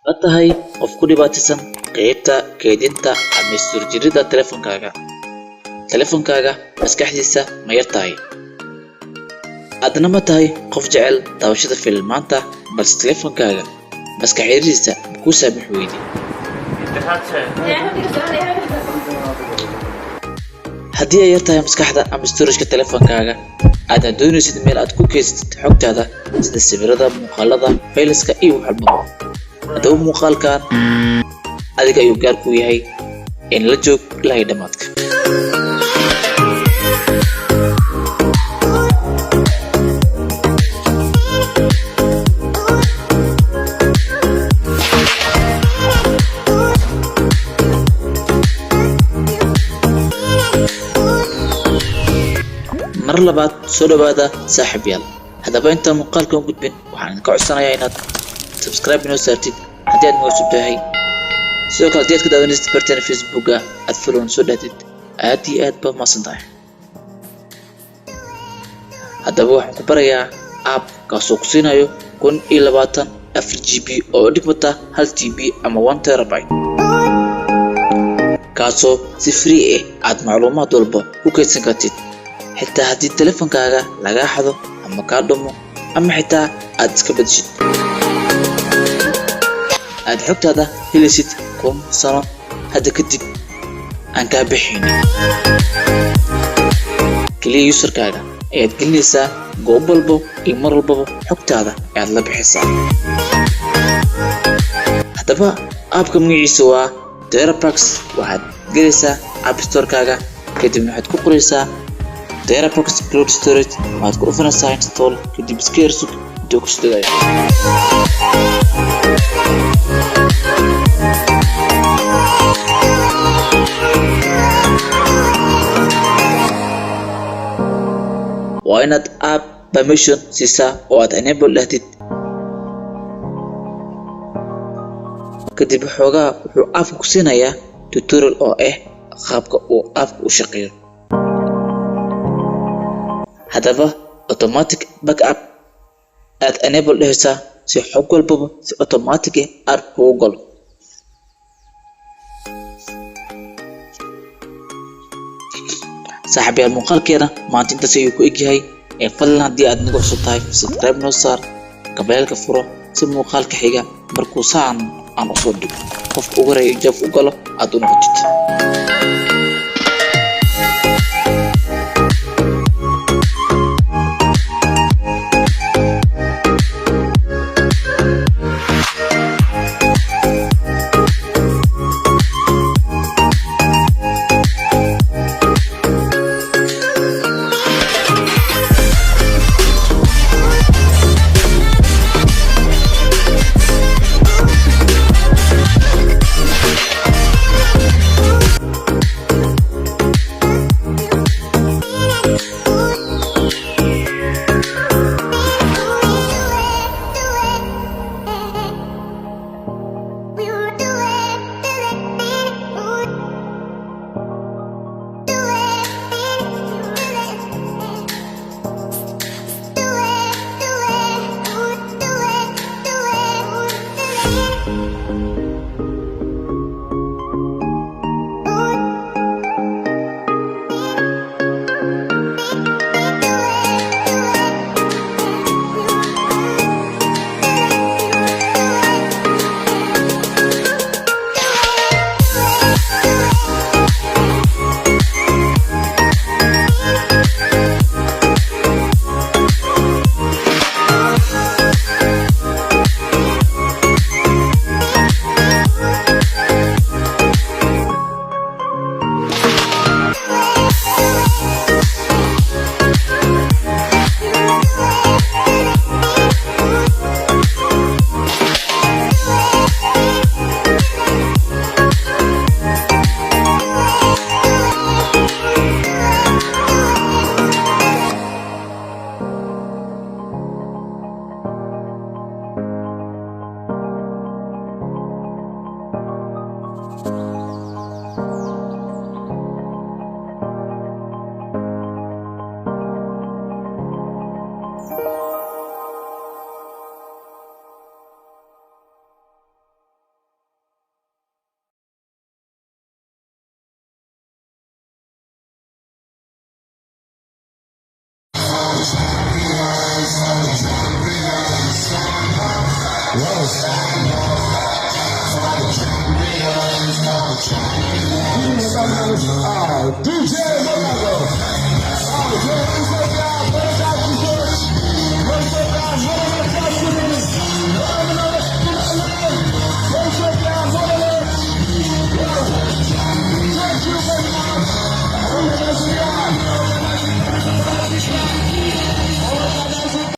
ma tahay qof ku dhibaataysan qaybta kaydinta ama isturjirida telefonkaaga maskaxdiisa ma yar tahay adna ma tahay qof jecel daawashada filmaanta balse telefonkaaga maskaxdiisa ku saamix weydi haddii ay yar tahay maskaxda ama storage-ka telefonkaaga aadna doonaysid meel aad ku kaydsid xogtaada sida sawirada muuqaalada faylaska iyo wax walba haddaba muuqaalkan adiga ayuu gaar ku yahay in la joog ilaa dhamaadka mar labaad soo dhawaada saaxiibayaal haddaba inta muuqaalkan u gudbin waxaan ka codsanayaa inaad subscribe inoo saartid haddii aad cusub tahay sidoo kale haddii aad ka daawanaysid barteena facebooka aad follow soo dhaatid aad iyo aad baad mahadsan tahay haddaba waxaan ku barayaa app kaasoo ku siinayo 1024 4GB oo dhigmata 1TB ama 1TB kaasoo si free aad macluumaad walba ku kaydsan kartid xitaa haddii telefonkaaga laga xado ama ka dhumo ama xitaa aad iska badshid aad xogtaada helisid 10 sano hadda kadib aan ka bixin kaliya userkaaga ayaad gelinaysaa goob walba iyo mar walba xogtaada ayaad la bixisaa haddaba app-ka magaciisa waa Terapax waxaad gelaysaa app store-kaaga kadibna waxaad ku qoraysaa Terapax Cloud Storage waxaad ku dhufanaysaa install kadib iska yarsug intuu ku shaqeeyo waa inaad app permission siisaa oo aad enable dhahdid kadib xoogaa wuxuu app ku siinayaa tutorial oo qaabka uu app u shaqeeyo haddaba automatic backup aad enable dhahaysaa si xog walba si automatic app ugu galo saaxiibayaal muuqaalkeena maanta intaas ayuu ku egyahay fadlan haddii aad nagu cusub tahay subscribe noo saar gabeelka furo si muuqaalka xiga markuu saan aan usoo dhigo qofka ugu horeeya jaf u galo aad u noqotid DJ Monaco.